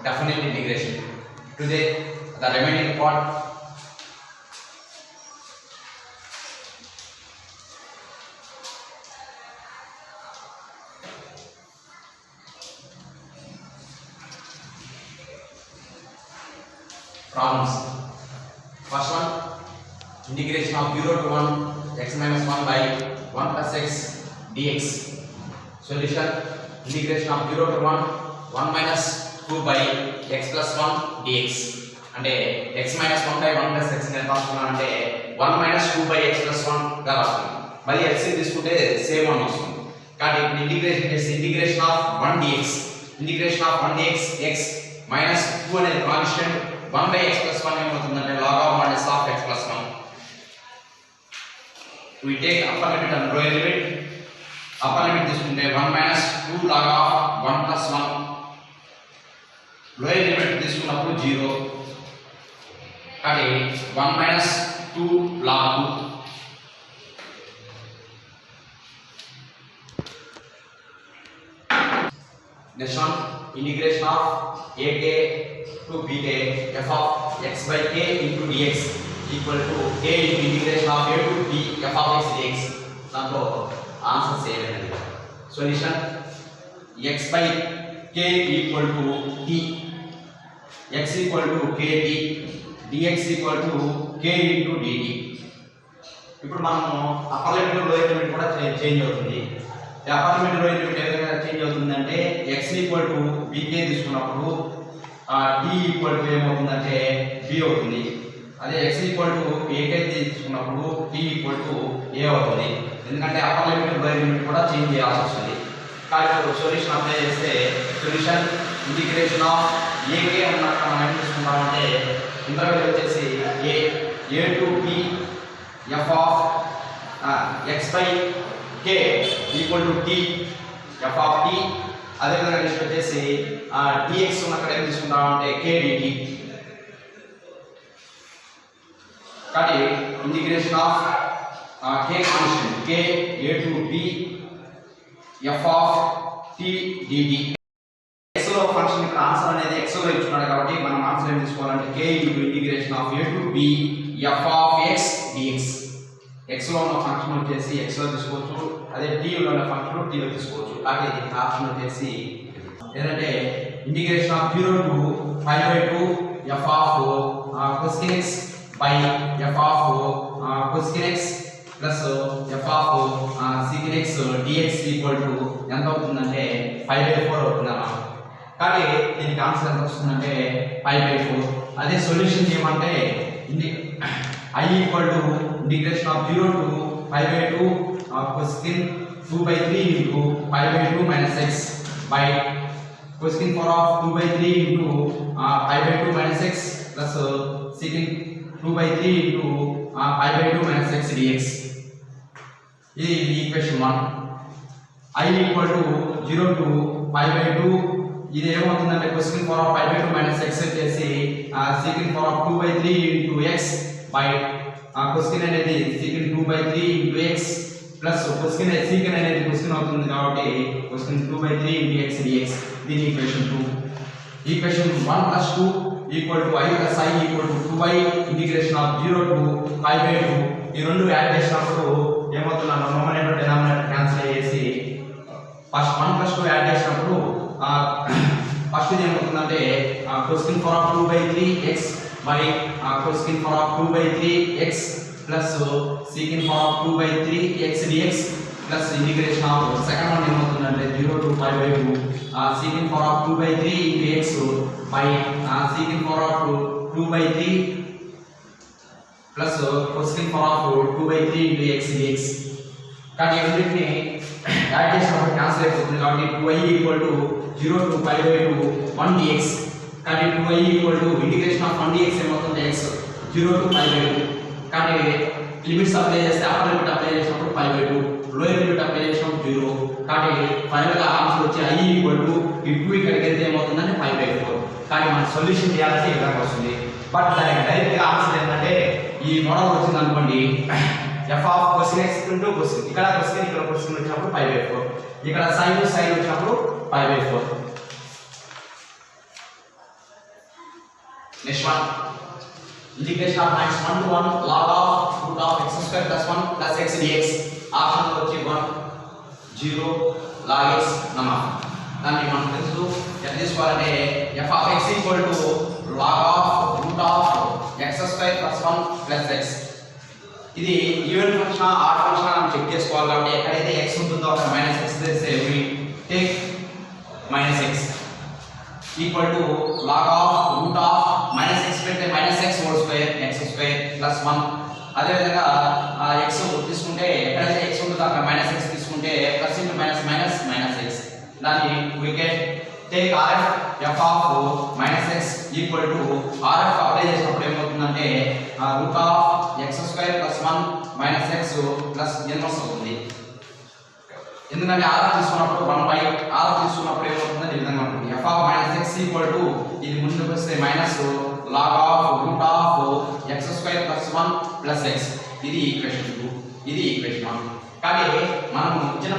definite integration. Today the remaining part problems. First one, integration of 0 to 1 x minus 1 by 1 plus x dx. Solution, integration of 0 to 1 1 minus 2 by x plus 1 dx. అంటే x minus 1 by 1 plus x ని రాస్తున్నాం అంటే 1 minus 2 by x plus 1 గా రాస్తున్నాం. మరి x ని తీసుకుంటే same 1 వస్తుంది. కాబట్టి ఇంటిగ్రేషన్ చేసి integration of 1 dx. Integration of 1 dx x minus 2 అనేది కాన్స్టెంట్ 1 by x plus 1 ఏమవుతుందంటే log of minus of x plus 1. We take upper limit and lower limit. Upper limit తీసుకుంటే 1 minus 2 log of 1 plus 1. Lower limit తీసుకున్నప్పుడు 0. కాబట్టి 1 minus 2 log 2. Next one, integration of ak to bk f of x by k into dx equal to k into integration of a to b f of x dx. దాంట్లో answer same అనేది. Solution x by k equal to t, x equal to kt, dx equal to k into dt. ఇప్పుడు మనము upper limit lower limit కూడా change అవుతుంది. Upper limit lower limit ఏ విధంగా change అవుతుందంటే x equal to bk తీసుకున్నప్పుడు t equal to ఏమవుతుందంటే b అవుతుంది. అదే x ఈక్వల్ టు ak తీసుకున్నప్పుడు t ఈక్వల్ టు a అవుతుంది. ఎందుకంటే అప్పర్ లిమిట్ లోయర్ లిమిట్ కూడా చేంజ్ చేయాల్సి వస్తుంది. కాబట్టి సొల్యూషన్ అప్లై చేస్తే సొల్యూషన్ ఇంటిగ్రేషన్ ఆఫ్ ak అన్నట్టు మనం ఏం తీసుకుంటామంటే ఇంటర్వెల్ వచ్చేసి a to b f of x by k equal to t f of t. అదే విధంగా నెక్స్ట్ వచ్చేసి dx ఉన్నక్కడ ఏం తీసుకుంటామంటే k dt. కాబట్టి integration of k constant k a to b f of t dt. x లో function ఇక్కడ answer అనేది x లో ఇచ్చున్నాడు కాబట్టి మనం ఆన్సర్ ఏం తీసుకోవాలంటే k into integration of a to b f of x dx. x లో ఉన్న ఫంక్షన్ వచ్చేసి x లో తీసుకోవచ్చు, అదే t లో ఉన్న ఫంక్షన్ t లో తీసుకోవచ్చు. కాబట్టి ఇది ఆప్షన్ వచ్చేసి ఏంటంటే integration of 0 to 5/2 f of cosec x by f of cosec x plus f of sec x dx equal to ఎంత అవుతుందంటే 5/4 అవుతుందన్నమాట. కాబట్టి దీనికి ఆన్సర్ ఎంత వస్తుందంటే 5/4. అదే సొల్యూషన్ ఏమంటే I equal to integration of 0 to 5/2 cosec 2/3 into 5/2 minus x by cosec 4 of 2/3 into 5/2 minus x plus sec 2/3 into 5/2 minus x dx. ఇది equation 1. I equal to 0 to 5/2 ఇది ఏమవుతుందంటే cosec 4 of 5/2 minus x వచ్చేసి sec 4 of 2/3 into x by cosec అనేది sec 2/3 into x plus cosec అనేది cosec అవుతుంది కాబట్టి cosec 2/3 into x dx. దీని equation 2. Equation 1 plus 2 equal to I plus I equal to 2i integration of 0 to 5/2. ఈ రెండు add చేసినప్పుడు ఏమవుతుందో numerator denominator cancel చేసి ఫస్ట్ 1 plus 2 యాడ్ చేసినప్పుడు ఫస్ట్ ఇది ఏమవుతుందంటే cosec 4 of 2/3 x by cosec 4 of 2/3 x plus sec 4 of 2/3 x dx plus integration of second one ఏమవుతుందంటే 0 to 5/2 sec 4 of 2/3 into x by sec 4 of 2/3 plus cosec 4 of 2/3 into x dx. కానీ everything add చేసినప్పుడు cancel అయిపోతుంది కాబట్టి 2i equal to 0 to 5/2 1 dx. కానీ 2i equal to integration of 1 dx ఏమవుతుంది x 0 to 5/2. కానీ limits apply చేస్తే upper limit apply చేసినప్పుడు 5/2, lower limit apply చేసినప్పుడు 0. కానీ ఫైనల్ గా ఆన్సర్ వచ్చి i equal to ఈ 2 ఇక్కడికి వెళ్తే ఏమవుతుందంటే 5/4. కానీ మన సొల్యూషన్ చేయాలంటే ఇలా వస్తుంది. బట్ దానికి డైరెక్ట్ గా ఆన్సర్ ఏంటంటే ఈ మోడల్ వచ్చింది అనుకోండి f of cosec x into cosec ఇక్కడ cosec ఇక్కడ cosec వచ్చినప్పుడు 5/4, ఇక్కడ sin వచ్చినప్పుడు 5/4. Next one integration of minus 1 to 1 log of root of x square plus 1 plus x dx option లో వచ్చి 1 0 log x నమ్మా దాన్ని మనం తెలుసు ఎంత తీసుకోవాలంటే f of x equal to log of root of x square plus 1 plus x ఇది even function odd function అని చెక్ చేసుకోవాలి కాబట్టి ఎక్కడైతే x ఉంటుందో అక్కడ మైనస్ x చేస్తే we take minus x equal to log of root of minus x పెడితే minus x whole square x square plus 1 అదే విధంగా x తీసుకుంటే ఎక్కడైతే x ఉంటుందో అక్కడ minus x తీసుకుంటే plus into minus minus minus x దాన్ని we can take rf f of minus x equal to rf apply చేసినప్పుడు ఏమవుతుందంటే root of x square plus 1 minus x plus inverse అవుతుంది ఎందుకంటే r తీసుకున్నప్పుడు 1 by r తీసుకున్నప్పుడు ఏమవుతుందంటే ఈ విధంగా ఉంటుంది f of minus x equal to ఇది ముందుకు వస్తే minus log of root of x square plus 1 plus x ఇది ఈక్వేషన్ 2 ఇది ఈక్వేషన్ 1 కానీ మనం ఇచ్చిన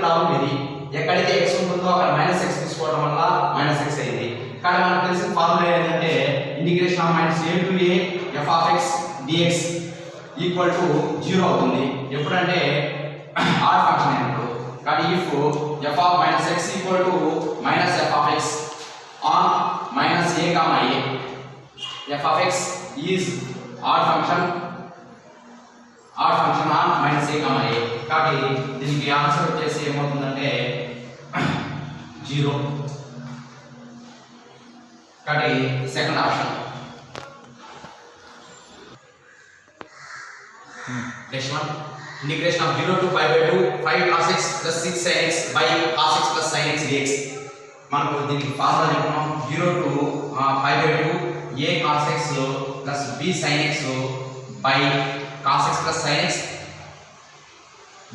ప్రాబ్లం ఇది ఎక్కడైతే x ఉంటుందో అక్కడ మైనస్ x తీసుకోవడం వల్ల మైనస్ x అయింది కానీ మనకు తెలిసిన ఫార్ములా ఏంటంటే integration of minus a to a f of x dx equal to 0 అవుతుంది ఎప్పుడంటే ఆడ్ ఫంక్షన్ అయినప్పుడు కానీ if f of minus x equal to minus f of x on minus a comma a f of x is odd function on minus a comma a కాబట్టి దీనికి answer వచ్చేసి ఏమవుతుందంటే 0 కాబట్టి second option next one integration of 0 to pi by 2 5 cos x plus 6 sin x by cos x plus sin x dx మనకు దీనికి formula చెప్పుకున్నాం 0 to pi by 2 a cos x plus b sin x by cos x plus sin x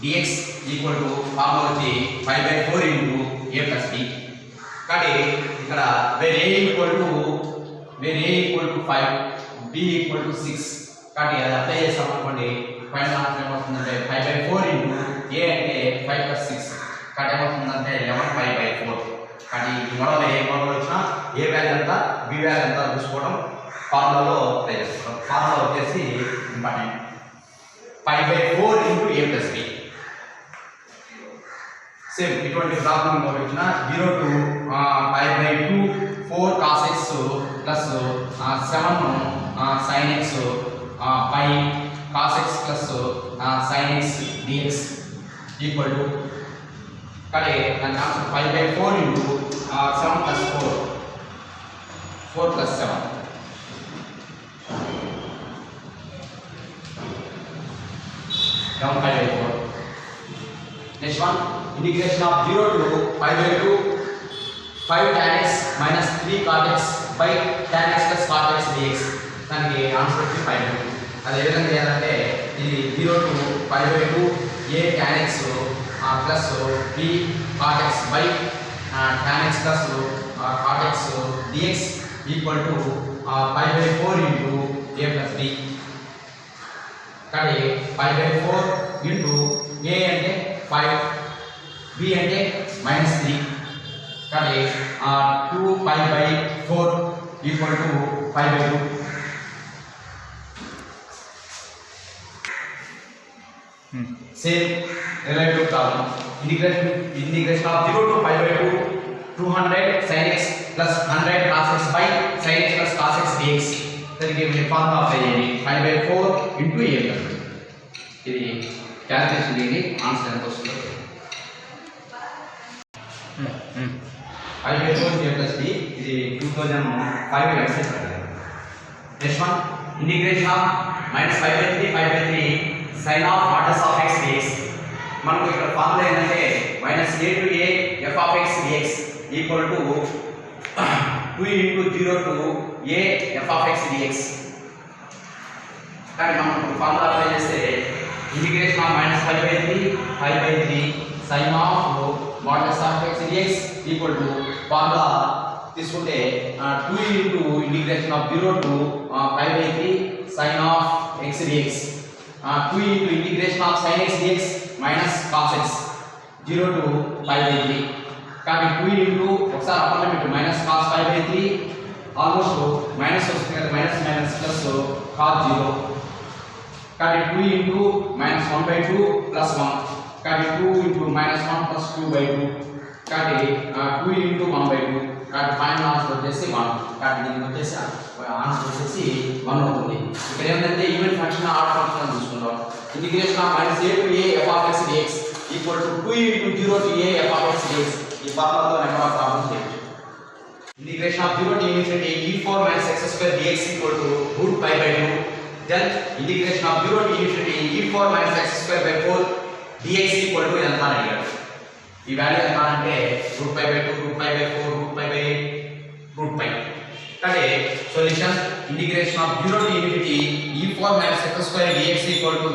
dx equal to formula వచ్చి pi by 4 into a plus b కాబట్టి ఇక్కడ where a equal to 5 b equal to 6 కాబట్టి అది apply చేసాం అనుకోండి final answer ఏమవుతుందంటే 5 by 4 into a అంటే 5 plus 6 కాబట్టి ఏమవుతుందంటే 11 pi by 4 కాబట్టి ఈ మోడల్ ఏ మోడల్ వచ్చినా ఏ వాల్యూ ఎంత బి వాల్యూ ఎంత చూసుకోవడం ఫార్ములాలో అప్లై చేసుకోవడం ఫార్ములా వచ్చేసి important 5 by 4 into a plus b same ఇటువంటి ప్రాబ్లం ఇంకోటి వచ్చిన 0 to pi by 2 4 cos x plus 7 sin x by cos x plus sin x dx equal to కాబట్టి దాని answer 5 by 4 into 7 plus 4 plus 7 down 5 by 4 next one integration of 0 to pi by 2 5 tan x minus 3 cot x by tan x plus cot x dx దానికి answer వచ్చి 5 by 2 అదే విధంగా చేయాలంటే ఇది 0 to pi by 2 a tan x plus b cot x by tan x plus cot x dx equal to pi by 4 into a plus b కాబట్టి pi by 4 into a అంటే 5 b అంటే -3 కాబట్టి 2 pi by 4 equal to pi by 2 same relative problem integration of 0 to pi by 2 200 sin x plus 100 cos x by sin x plus cos x dx దానికి మీరు formula apply చేయండి 5 by 4 into a plus ఇది calculation చేయండి answer ఎంత వస్తుందో 5 by 4 a plus b ఇది 2005 exercise next one integration of -5 by 3 5 by 3 sin of modulus of x dx మనకు ఇక్కడ ఫార్ములా ఏంటంటే -a to a f of x dx equal to 2 into 0 to a f of x dx కానీ మనం formula apply చేస్తే integration of -5 by 3 sin of modulus of x dx equal to formula తీసుకుంటే 2 into integration of 0 to pi by 3 sin of x dx 2 into integration of sin x dx minus cos x 0 to pi by 3 కాబట్టి 2 into ఒకసారి upper limit minus cos pi by 3 almost minus వస్తుంది కదా, minus minus plus cos 0 కాబట్టి 2 into minus 1/2 plus 1 కాబట్టి 2 into minus 1 plus 2/2 కాబట్టి 2 into 1/2 కాబట్టి final answer వచ్చేసి 1 కాబట్టి దీనికి వచ్చేసి ఆన్సర్ వచ్చేసి 1 అవుతుంది. ఇక్కడ ఏంటంటే ఈవెన్ ఫంక్షన్ ఆడ్ ఫంక్షన్ చూసుకుందాం. Integration of minus a to a f of x dx equal to 2 into 0 to a f of x dx. ఈ ఫార్ములాతో నెంబర్ ఆఫ్ ప్రాబ్లమ్స్ చేయొచ్చు. Integration of 0 to infinity e4 minus x square dx equal to root π by 2. Then integration of 0 to infinity e4 minus x square by 4 dx equal to ఎంత అని అడిగాడు. ఈ value ఎంత అంటే root π by 2 root π by 4 root π by 8 root π. అంటే solution integration of 0 to infinity e4 minus x square dx equal to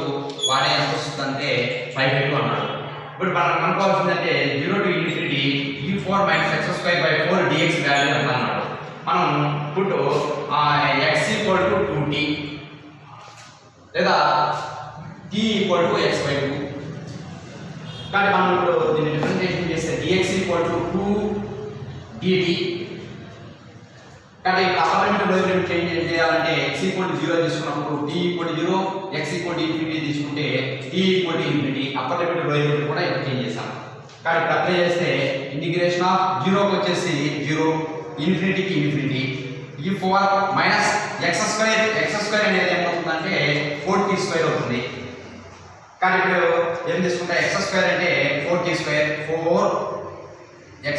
వాడే ఎంత వస్తుందంటే 5/2 అన్నాడు. ఇప్పుడు మనం కనుక్కోవాల్సిందంటే 0 to infinity e4 minus x square by 4 dx value ఎంత అన్నాడు. మనం పుట్టు x ఈక్వల్ టు 2t లేదా t equal to x by 2. కానీ మనం ఇప్పుడు దీన్ని డిఫరెన్షియేషన్ చేస్తే dx ఈక్వల్ టు 2dt. కానీ upper limit lower limit change చేయాలంటే x ఈక్వల్ టు 0 తీసుకున్నప్పుడు t equal to 0 x equal to infinity తీసుకుంటే t equal to infinity upper limit lower limit కూడా ఇక్కడ చేంజ్ చేసాం. కానీ ఇప్పుడు అప్లై చేస్తే ఇంటిగ్రేషన్ ఆఫ్ 0 కి వచ్చేసి 0 ఇన్ఫినిటీకి infinity e4 minus x square అనేది ఏమవుతుందంటే 4t² అవుతుంది. కానీ ఇప్పుడు ఏం తీసుకుంటే x స్క్వేర్ అంటే 4t² 4 x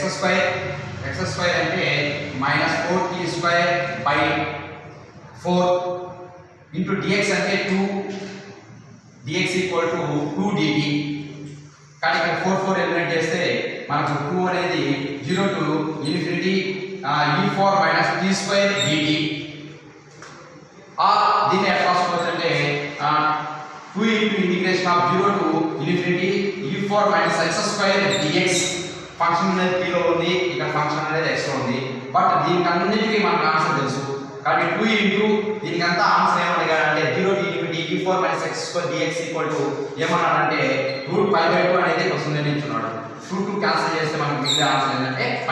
స్క్వేర్ అంటే minus 4t² by 4 into dx అంటే 2 dx ఈక్వల్ టు 2dt. కానీ ఇక్కడ 4 ఎలిమినేట్ చేస్తే మనకు 2 అనేది 0 to infinity e4 minus t² dt. దీన్ని ఎట్లా రాసుకోవచ్చంటే 2 into integration of 0 to infinity e4 minus x square dx. Function అనేది t లో ఉంది, ఇక్కడ ఫంక్షన్ అనేది x లో ఉంది. బట్ దీనికి అన్నిటికీ మనకు ఆన్సర్ తెలుసు. కాబట్టి 2 ఇంటూ దీనికంతా ఆన్సర్ ఏమడిగాడంటే 0 to infinity e4 minus x square dx equal to ఏమన్నాడంటే రూట్ π బై 2 అనేది క్వశ్చన్ లో ఇచ్చున్నాడు. 2 క్యాన్సిల్ చేస్తే మనకు మిగిలే ఆన్సర్ ఏంటంటే π.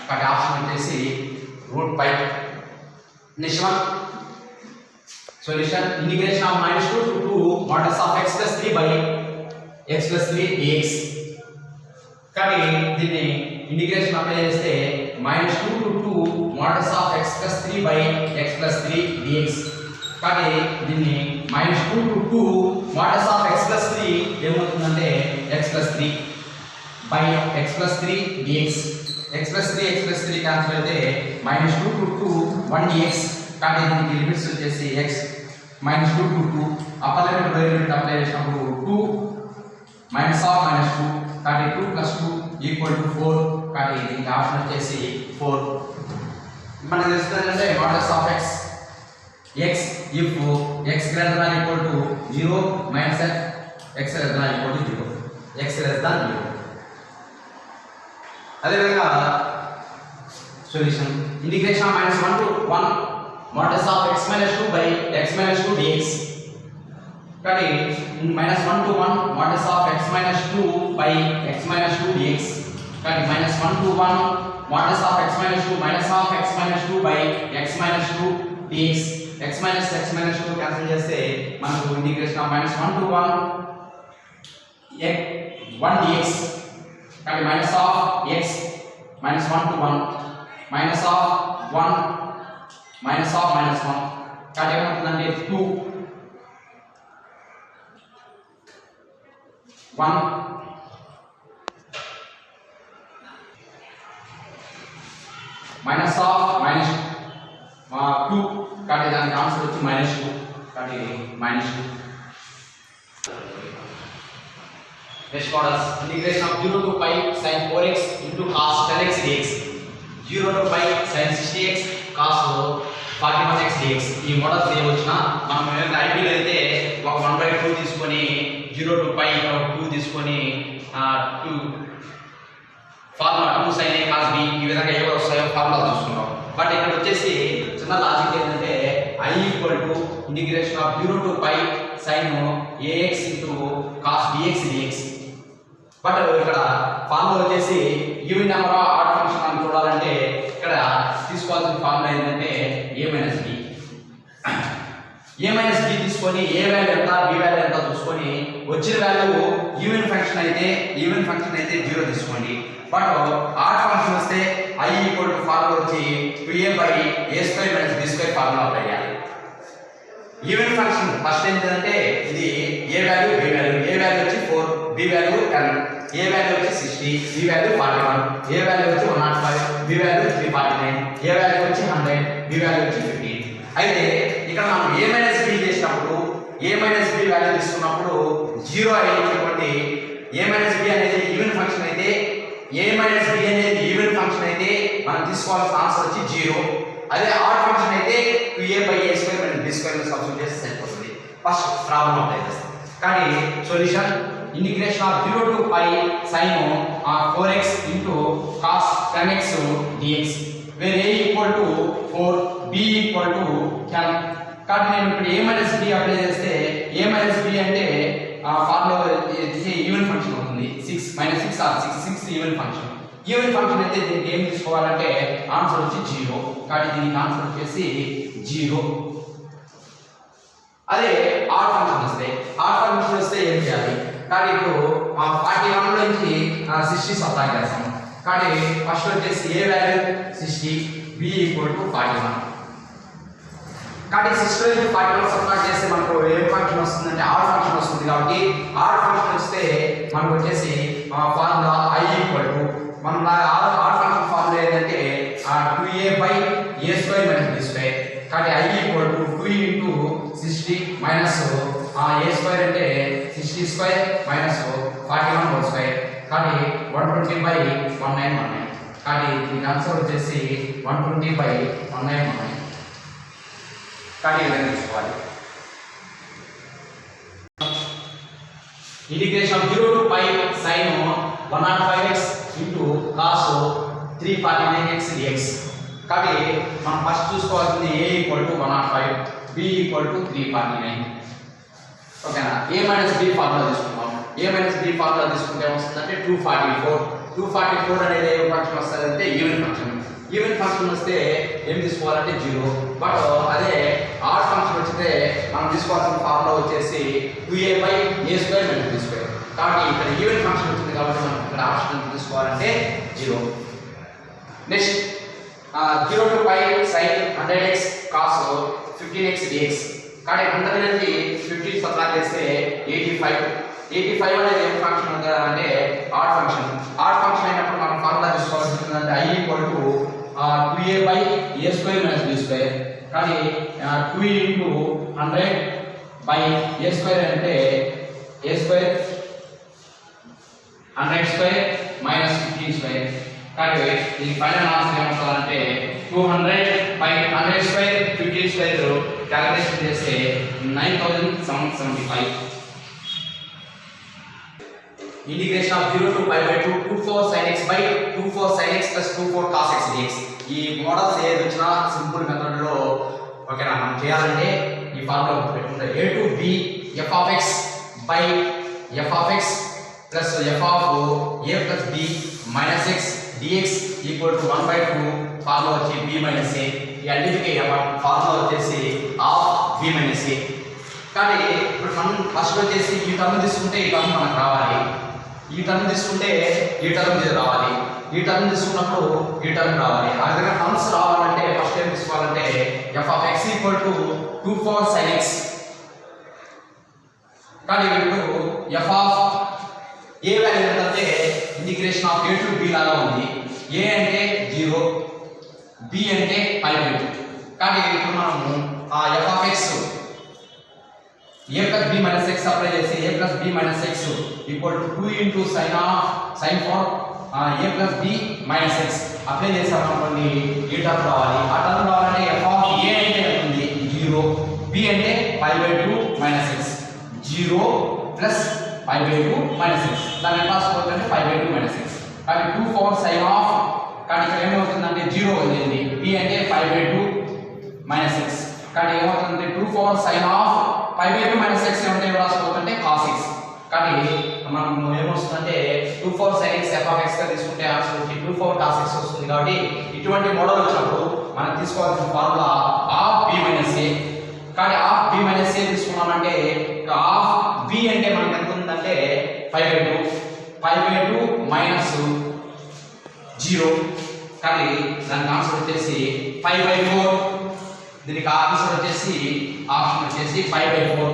కాబట్టి ఆప్షన్ వచ్చేసి root π. Next one solution integration of -2 to 2 modulus of x plus 3 by x plus 3 dx. కానీ దీన్ని ఇంటిగ్రేషన్ అప్లై చేస్తే -2 to 2 modulus of x plus 3 by x plus 3 dx. కానీ దీన్ని -2 to 2 modulus of x plus 3 ఏమవుతుందంటే x plus 3 by x plus 3 dx. x plus 3 cancel అయితే -2 to 2 1 dx. కానీ దీనికి limits వచ్చేసి x -2 to 2 upper limit lower limit apply చేసినప్పుడు 2 minus of -2 కాబట్టి 2 plus 2 equal to 4. కానీ దీనికి ఆప్షన్ వచ్చేసి 4. మనకు తెలుస్తుందంటే modulus of x if x greater than equal to 0 minus x less than equal to 0 x less than 0. అదేవిధంగా solution integration of -1 to 1 models of x minus 2 by x minus 2 dx. కానీ -1 to 1 models of x minus 2 by x minus 2 dx. కానీ -1 to 1 models of x minus 2 minus of x minus 2 by x minus 2 dx. x minus 2 cancel చేస్తే మనకు integration of -1 to 1 1 dx. కానీ minus of x -1 to 1 minus of 1 minus of -1 కాబట్టి ఏమవుతుందంటే 2 1 minus of -2 కాబట్టి దానికి answer వచ్చి -2 కాబట్టి -2. Next modulus integration of 0 to π sin 4x into cos 10x dx 0 to π sin 60x cos 41x dx. ఈ modulus ఏ వచ్చినా మనం ఐపీలో అయితే ఒక 1/2 తీసుకొని 0 టు π 2 తీసుకొని 2 formula 2 sin a cos b ఈ విధంగా ఏవో వస్తాయో ఫార్ములా చూసుకున్నాం. బట్ ఇక్కడ వచ్చేసి చిన్న లాజిక్ ఏంటంటే I equal to integration of 0 to π sin ax into cos dx dx. But ఇక్కడ ఫార్ములా వచ్చేసి ఈవెన్ నెంబర్ ఆడ్ ఫంక్షన్ అని చూడాలంటే ఇక్కడ తీసుకోవాల్సిన ఫార్ములా ఏంటంటే a minus b. a minus b తీసుకొని a వాల్యూ ఎంత b వాల్యూ ఎంత చూసుకొని వచ్చిన వాల్యూ ఈవెన్ ఫంక్షన్ అయితే 0 తీసుకోండి. బట్ ఆడ్ ఫంక్షన్ వస్తే i ఈక్వల్ టు ఫార్ములా వచ్చి 2a by a square minus b square formula apply చేయాలి. ఈవెన్ ఫంక్షన్ ఫస్ట్ ఏంటంటే ఇది a value b value, a value వచ్చి 4, b వాల్యూ 10, a వాల్యూ వచ్చి 60, b value 41, a value వచ్చి 105, b value 349, a value వచ్చి 100, b value వచ్చి 15. అయితే ఇక్కడ మనం a మైనస్ b చేసినప్పుడు a మైనస్ b వాల్యూ తీసుకున్నప్పుడు 0 అయినటువంటి a మైనస్ b అనేది ఈవెన్ ఫంక్షన్ అయితే a మైనస్ b అనేది ఈవెన్ ఫంక్షన్ అయితే మనం తీసుకోవాల్సిన ఆన్సర్ వచ్చి 0. అదే ఆడ్ ఫంక్షన్ అయితే 2a by a square minus b square ని సబ్స్టిట్యూట్ చేస్తే సరిపోతుంది. ఫస్ట్ ప్రాబ్లం అప్లై చేస్తాం. కానీ solution integration of 0 to π sin 4x into cos 10x dx where a equal to 4 b equal to 10. కాబట్టి నేను ఇప్పుడు a మైనస్ b అప్లై చేస్తే a minus b అంటే ఫార్ములా వచ్చి ఈవెన్ ఫంక్షన్ అవుతుంది. 6 minus 6 or 6 even function. Even function అయితే దీనికి ఏం తీసుకోవాలంటే ఆన్సర్ వచ్చి 0. కాబట్టి దీనికి ఆన్సర్ వచ్చేసి 0. అదే ఆడ్ ఫంక్షన్ వస్తే ఏం చేయాలి? కాబట్టి ఇప్పుడు 41 నుంచి 60 సబ్ట్రాక్ట్ చేస్తాం. కాబట్టి ఫస్ట్ వచ్చేసి a value 60, b equal to 41. కాబట్టి 60 నుంచి 41 సబ్ట్రాక్ట్ చేస్తే మనకు ఏ ఫంక్షన్ వస్తుందంటే ఆడ్ ఫంక్షన్ వస్తుంది. కాబట్టి ఆడ్ ఫంక్షన్ వస్తే మనకు వచ్చేసి ఫార్ములా i ఈక్వల్ టు మనం ఆడ్ ఫంక్షన్ ఫార్ములా ఏంటంటే 2a by a square minus b square. కాబట్టి i equal to 2 into 60 minus a square అంటే 60 స్క్వేర్ మైనస్ 41 హోల్ స్క్వేర్. కాబట్టి 120 బై 1919. కాబట్టి దీని ఆన్సర్ వచ్చేసి 120 బై 1919. కాబట్టి ఇలా తీసుకోవాలి. Integration of 0 to π sin 105x into cos 349x dx. కాబట్టి మనం ఫస్ట్ చూసుకోవాల్సింది a equal to 105, b equal to 349. ఓకేనా? a మైనస్ b ఫార్ములా తీసుకుందాం. a మైనస్ b ఫార్ములా తీసుకుంటే ఏమొస్తుందంటే 244 అనేది ఏ ఫంక్షన్ వస్తుందంటే ఈవెన్ ఫంక్షన్. ఈవెన్ ఫంక్షన్ వస్తే ఏం తీసుకోవాలంటే 0. బట్ అదే ఆడ్ ఫంక్షన్ వచ్చితే మనం తీసుకోవాల్సిన ఫార్ములా వచ్చేసి 2a by a square minus b square. కాబట్టి ఇక్కడ ఈవెన్ ఫంక్షన్ వచ్చింది కాబట్టి మనం ఇక్కడ ఆప్షన్ తీసుకోవాలంటే 0. Next 0 to π sin 100x cos 15x dx. కాబట్టి 100 నుంచి 15 సబ్ట్రాక్ట్ చేస్తే 85 అనేది ఏం ఫంక్షన్ అవుతుంది అంటే ఆడ్ ఫంక్షన్. ఆడ్ ఫంక్షన్ అయినప్పుడు మనం ఫార్ములా తీసుకోవాల్సి అంటే i equal to 2a by a square minus b square. కానీ 2 ఇంటూ 100 బై a స్క్వేర్ అంటే a square 100 square minus 15 square. కాబట్టి దీని ఫైనల్ ఆన్సర్ ఏమవుతుందంటే 200 బై 100 స్క్వేర్ 15 స్క్వేర్ క్యాలిక్యులేషన్ చేస్తే 9775. Integration of 0 to π by 2 24 sin x by 24 sin x plus 24 cos x dx. ఈ మోడల్స్ ఏది వచ్చినా సింపుల్ మెథడ్ లో ఓకేనా మనం చేయాలంటే ఈ ఫార్ములా పెట్టుకుంటే a to b f of x by f of x plus f of a plus b minus x dx equal to 1/2 formula వచ్చి b మైనస్ a. ఈ అన్నిటికీ ఫార్ములా వచ్చేసి ఆఫ్ b మైనస్ a. కానీ ఇప్పుడు మనం first వచ్చేసి ఈ term తీసుకుంటే ఈ టర్మ్ మనకు రావాలి, ఈ టర్మ్ తీసుకుంటే ఈ టర్మ్ రావాలి, ఈ టర్మ్ తీసుకున్నప్పుడు ఈ టర్మ్ రావాలి. ఆ విధంగా టర్మ్స్ రావాలంటే ఫస్ట్ ఏం తీసుకోవాలంటే f of x equal to 24 sin x. కానీ ఇప్పుడు f of a వాల్యూ ఏంటంటే integration of a to b లాగా ఉంది. a అంటే 0, b అంటే π/2. కానీ ఇప్పుడు మనము ఆ f of x a plus b minus x apply చేసి a plus b minus x equal to 2 into sin 4 a plus b minus x apply చేసాం అనుకోండి ఈ టర్మ్ రావాలి. ఆ టర్మ్ రావాలంటే f of a అంటే ఉంది 0, b అంటే π/2 minus x, 0 plus π/2 minus x. దాని క్లాస్ పోతుంటే π/2 minus x. కానీ 24 sin of కానీ ఇక్కడ ఏమవుతుందంటే 0 ఉంది, b అంటే π/2 minus x. కానీ ఏమవుతుంది 24 sin of π/2 minus x ఏమంటే రాసుకోవద్దంటే cos x. కానీ మనం ఏమొస్తుందంటే 2 4 sin x f of x గా తీసుకుంటే ఆన్సర్ వచ్చి 2 4 cos x వస్తుంది. కాబట్టి ఇటువంటి మోడల్ వచ్చినప్పుడు మనం తీసుకోవాల్సిన formula half b minus a. కానీ హాఫ్ b మైనస్ a తీసుకున్నామంటే హాఫ్ b అంటే మనకి ఎంత ఉందంటే 5/2 మైనస్ 0. కానీ దానికి ఆన్సర్ వచ్చేసి 5/4. దీనికి ఆన్సర్ వచ్చేసి ఆప్షన్ వచ్చేసి 5/4.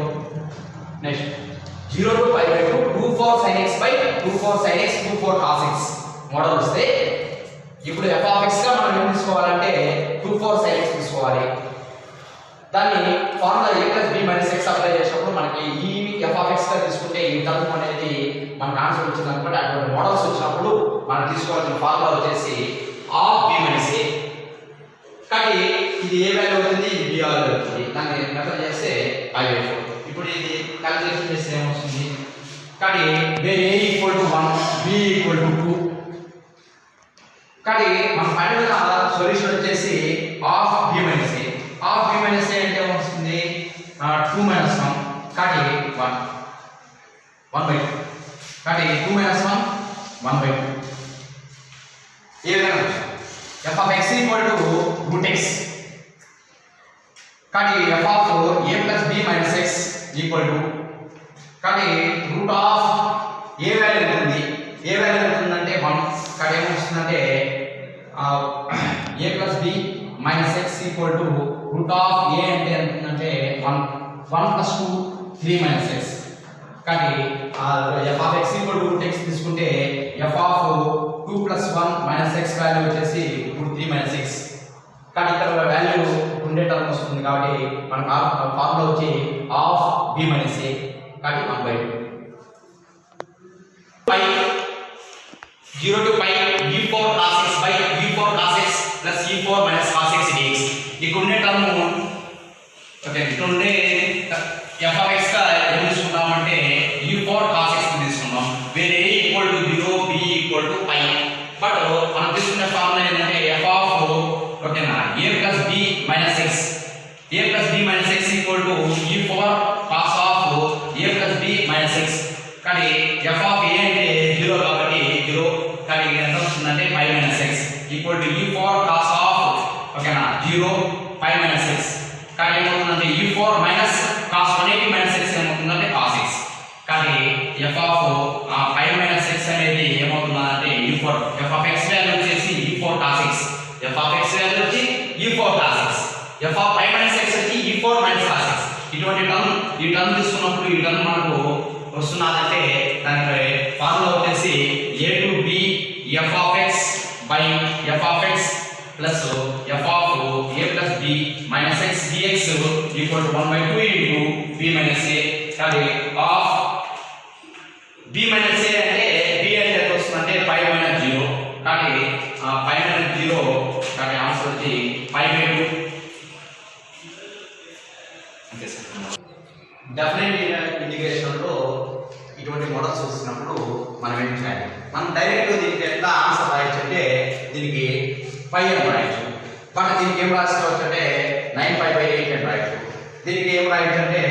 Next 0 to 5/2 2 4 sin x by 2 4 sin x 2 4 cos x model వస్తే ఇప్పుడు f of x గా మనం ఏం తీసుకోవాలంటే 2 4 sin x తీసుకోవాలి. దాన్ని formula a plus b minus x apply చేసినప్పుడు మనకి ఈ f of x గా తీసుకుంటే ఈ టర్మ్ అనేది మనకు ఆన్సర్ వచ్చింది అనుకోండి. అటువంటి మోడల్స్ వచ్చినప్పుడు మనం తీసుకోవాల్సిన ఫార్ములా వచ్చేసి హాఫ్ b minus a. కానీ ఇది ఏ వాల్యూ అవుతుంది, ఇది b వాల్యూ అవుతుంది. దాన్ని మెథడ్ చేస్తే 5/4. ఇప్పుడు ఇది క్యాలిక్యులేషన్ చేస్తే ఏమొస్తుంది, కానీ where a equal to 1 b equal to 2. కానీ మన ఫైనల్ గా సొల్యూషన్ వచ్చేసి half b minus a. Half b minus a అంటే ఏమొస్తుంది 2 minus 1. కానీ 1/2. కానీ 2 minus 1 1/2. ఏ విధంగా f of x equal to root x. కానీ f of a plus b minus x equal to, కానీ root of a వాల్యూ ఉంటుంది, a value ఉంటుందంటే 1. కానీ ఏమొస్తుందంటే a plus b minus x equal to root of a అంటే ఎంత ఉంటుందంటే 1 plus 2 3 minus x. కానీ f of x equal to root x తీసుకుంటే f of 2 plus 1 minus x value వచ్చేసి root 3 minus x. కానీ ఇక్కడ వాల్యూ ఉండే టర్మ్ వస్తుంది కాబట్టి మనకు ఫార్ములా వచ్చి హాఫ్ b minus a. కాబట్టి 1/2 pi 0 to pi e4 cos x by e4 cos x plus e4 minus cos x dx. ఇక్కడ ఉండే టర్మ్ ఓకే, ఇక్కడ ఉండే f of x గా ఏం తీసుకుంటామంటే e4 cos x తీసుకున్నాం. వేరే a equal to 0 b equal to pi. But మనం తీసుకునే ఫార్ములా ఏంటంటే f of ఓకేనా a plus b minus x. a plus b minus x equal to e4 cos of a plus b minus x. కానీ f of a అంటే 0 కాబట్టి 0. కానీ ఎంత వస్తుందంటే pi minus x equal to e4 cos of ఓకేనా 0 pi minus x. కానీ ఏమవుతుందంటే e4 minus cos 180 minus x ఏమవుతుందంటే cos x. కానీ f of pi minus x అనేది ఏమవుతుందంటే e4. f of x value వచ్చేసి e4 cos x. f of x value వచ్చి e4 cos x. f of pi minus x వచ్చి e4 minus cos x. ఇటువంటి term ఈ term తీసుకున్నప్పుడు ఈ term మనకు వస్తున్నదంటే దానికి ఫార్ములా వచ్చేసి a to b f of x by f of x plus f of a plus b minus x dx equal to 1/2 into b minus a. కానీ of b minus a అంటే b అంటే ఎంత వస్తుందంటే pi minus 0. కానీ pi minus 0 కానీ answer వచ్చి pi/2. అంతే sir. Definite integration లో ఇటువంటి మోడల్స్ వస్తున్నప్పుడు మనం ఏం చేయాలి, మనం డైరెక్ట్ దీనికి ఎట్లా ఆన్సర్ రాయొచ్చు అంటే దీనికి పై అని రాయొచ్చు. బట్ దీనికి ఏం రాసుకోవచ్చు అంటే 9π/8 అని రాయొచ్చు. దీనికి ఏం రాయొచ్చు అంటే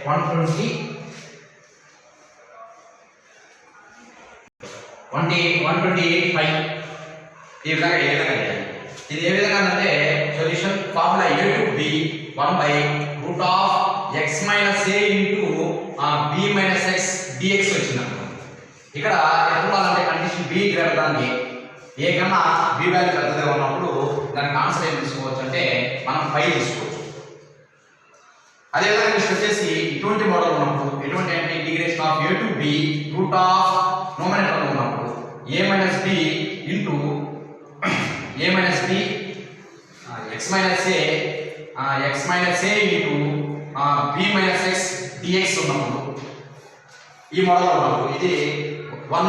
128 పై. ఈ విధంగా ఏ విధంగా చేయాలి, ఇది ఏ విధంగా అంటే solution formula a to b 1/root of x minus a into b minus x dx వచ్చిందనుకో. ఇక్కడ ఎట్లుండాలంటే condition b greater than a. A కన్నా b వాల్యూ పెద్దగా ఉన్నప్పుడు దానికి ఆన్సర్ ఏం తీసుకోవచ్చు అంటే మనం 5 తీసుకోవచ్చు. అదేవిధంగా నెక్స్ట్ వచ్చేసి ఇటువంటి మోడల్ ఉన్నప్పుడు ఎటువంటి అంటే integration of a to b root of numerator ఉన్నప్పుడు a minus b into a minus b x minus a into b minus x dx ఉన్నప్పుడు ఈ మోడల్ ఉన్నప్పుడు ఇది 1/,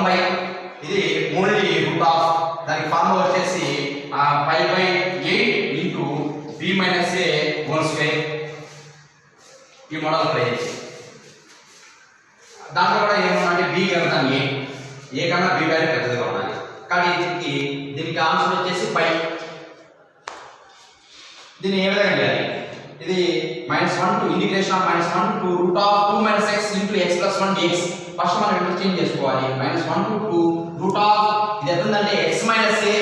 ఇది ఓన్లీ రూట్ ఆఫ్ దానికి ఫార్ములా వచ్చేసి π/8 into b minus a whole square. ఈ model apply చేసి దాంట్లో కూడా ఏమన్నా b కన్నా a కన్నా b వాల్యూ పెద్దదిగా ఉండాలి. కానీ దీనికి ఆన్సర్ వచ్చేసి π. దీన్ని ఏ విధంగా చేయాలి, ఇది -1 to integration of -1 to root of 2 minus x into x plus 1 dx. First మనం ఇంటర్చేంజ్ చేసుకోవాలి. -1 to 2 రూట్ ఆఫ్ ఇది ఎంత ఉందంటే x minus a,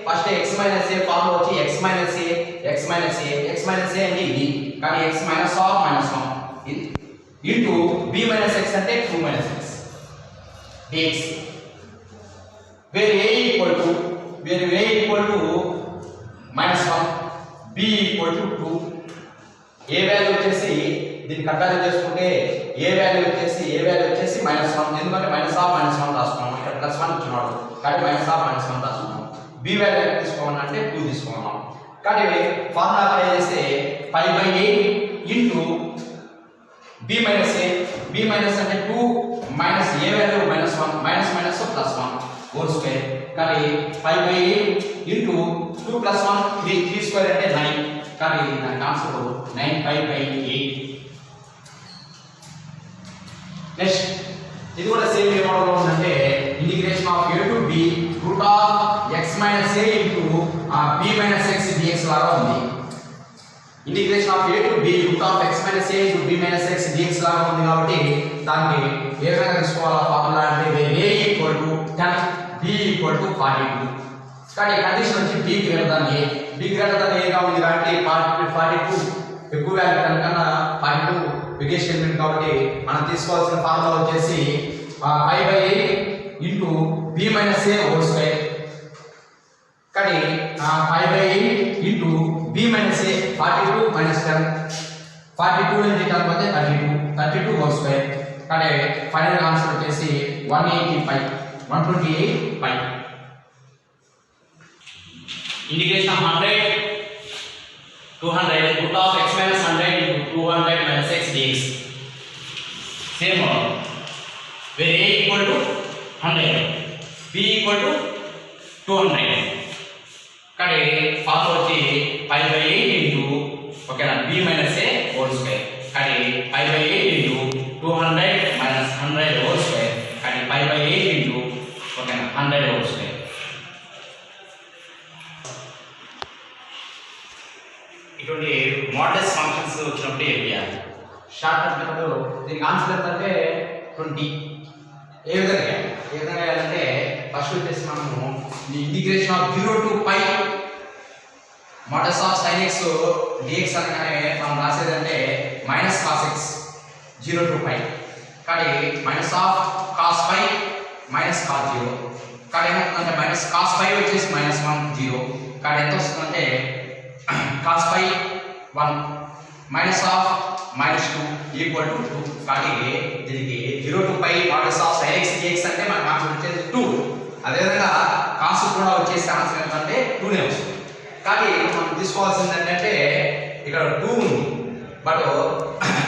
first x minus a formula వచ్చి x మైనస్ a అంటే ఇది, కానీ x minus of -1 into b minus x అంటే 2 minus x dx, where a equal to -1, b equal to 2. ఏ value వచ్చేసి దీన్ని కంపేర్ చేసుకుంటే ఏ వాల్యూ వచ్చేసి -1, ఎందుకంటే -1 రాసుకున్నాం, ఇక్కడ +1 ఇచ్చినాడు కాబట్టి -1 రాసుకున్నాం. b వాల్యూ తీసుకోమన్నా అంటే 2 తీసుకున్నాం. కానీ ఫార్ములా అప్లై చేస్తే 5/8 ఇంటూ b మైనస్ అంటే 2 minus a value -1 minus +1 whole square, కానీ 5/8 ఇంటూ 2 + 1 3 స్క్వేర్ అంటే 9, కానీ దానికి ఆన్సర్ 9/8. నెక్స్ట్ ఇది కూడా సేమ్ ఏ మోడల్లో ఉందంటే integration of a to b root of x minus a into b minus x dx లాగా ఉంది. Integration of a to b root of x minus a into b minus x dx లాగా ఉంది కాబట్టి దానికి ఏ విధంగా తీసుకోవాలా ఫార్ములా అంటే a equal to 10 b equal to 42. కానీ కండిషన్ వచ్చి b గ్రేటర్ దాన్ a గా ఉంది కాబట్టి 42 ఎక్కువ వాల్యూ కన్నా 42 బిగ్గెస్ట్ ఎలిమెంట్ కాబట్టి మనం తీసుకోవాల్సిన ఫార్ములా వచ్చేసి 5/8 into b minus a whole square, కానీ 5/8 into b minus a 42 minus 10 42 నుంచి 10 పోతే 32 హోల్ స్క్వేర్, కానీ ఫైనల్ ఆన్సర్ వచ్చేసి 128 integration of 100 200 root of x minus 100 into 200 minus x dx. Same model. Where a equal to 100, b equal to 200. Kade formula వచ్చి 5/8 into okay b minus a whole square. Kade 5/8 into 200 minus 100 whole square. Kade 5/8 into okay 100 whole square. ఇటువంటి models functions వచ్చినప్పుడు ఏం చేయాలి? Short cut దీనికి answer ఏంటంటే 20. ఏ విధంగా అంటే first వచ్చేసి మనము ఈ integration of 0 to π modulus of sin x dx అనగానే మనం రాసేదంటే -cos x 0 to π, కానీ -cos π cos 0, కానీ ఏమవుతుందంటే -cos π వచ్చేసి -1 0, కానీ ఎంత వస్తుందంటే cos π 1 minus of -2 equal to 2. కాబట్టి దీనికి 0 to π modulus of sin x dx అంటే మనకు ఆన్సర్ వచ్చేసి 2. అదే విధంగా cos కూడా వచ్చేసి ఆన్సర్ ఏంటంటే 2 నే వస్తుంది. కానీ మనం తీసుకోవాల్సింది ఏంటంటే ఇక్కడ 2 ఉంది, బట్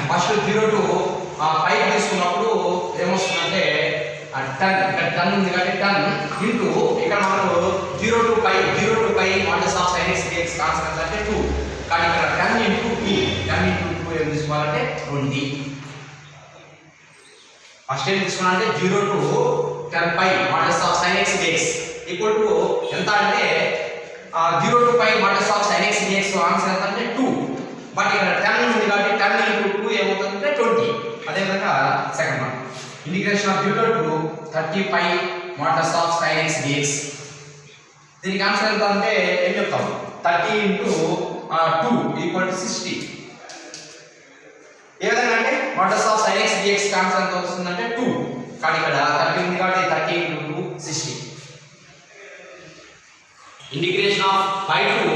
ఫస్ట్ 0 to π తీసుకున్నప్పుడు ఏమొస్తుందంటే 10 ఇక్కడ 10 ఉంది కాబట్టి 10 ఇంటూ ఇక్కడ మనకు 0 to π modulus of sin x dx answer అంటే 2, కానీ ఇక్కడ 10 into 2 ఏం తీసుకోవాలంటే 20. ఫస్ట్ ఏం తీసుకున్నానంటే 0 to 10 π modulus of sin x dx equal to ఎంత అంటే 0 to π modulus of sin x dx answer ఎంత అంటే 2, బట్ ఇక్కడ 10 ఉంది కాబట్టి 10 into 2 ఏమవుతుందంటే 20. అదే విధంగా second one integration of 0 to 30 π modulus of sin x dx, దీనికి ఆన్సర్ ఎంత అంటే ఏం చెప్తాం 30 into 2 equal to 60. ఏ విధంగా అంటే modulus of sin x dx answer ఎంత వస్తుందంటే 2, కానీ ఇక్కడ 30 ఉంది కాబట్టి 30 into 2 60. Integration of 5 to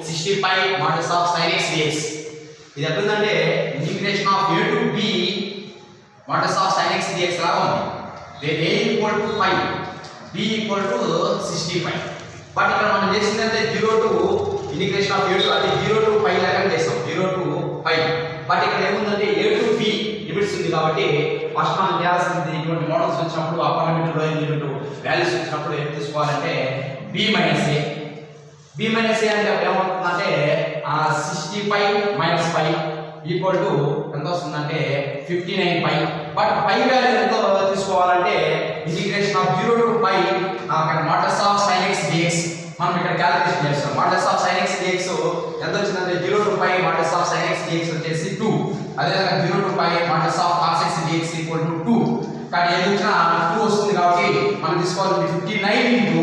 60 π modulus of sin x dx, ఇది ఎంత ఉందంటే integration of a to b modulus of sin x dx లాగా ఉంది. then a equal to 5 b equal to 60 π, but ఇక్కడ మనం చేసిందంటే 0 to integration of a to అది 0 to π లాగా చేసాం 0 to π, బట్ ఇక్కడ ఏముందంటే a to b లిమిట్స్ ఉంది కాబట్టి ఫస్ట్ మనం చేయాల్సింది ఇటువంటి మోడల్స్ వచ్చినప్పుడు upper limit lower limit values వచ్చినప్పుడు ఏం తీసుకోవాలంటే b మైనస్ a అంటే ఏమవుతుందంటే 60 π మైనస్ π ఈక్వల్ టు ఎంత వస్తుందంటే 59 π, బట్ π వాల్యూ ఎంత తీసుకోవాలంటే ఇంటిగ్రేషన్ ఆఫ్ 0 to π అక్కడ modulus of sin x dx మనం ఇక్కడ క్యాలిక్యులేషన్ చేస్తాం. modulus of sin x dx ఎంత వచ్చిందంటే 0 to π modulus of sin x dx వచ్చేసి 2, అదే విధంగా 0 to π modulus of cos x dx equal to 2, కానీ కానీ ఏది వచ్చినా 2 వస్తుంది కాబట్టి మనం తీసుకోవాల్సింది 59 ఇంటూ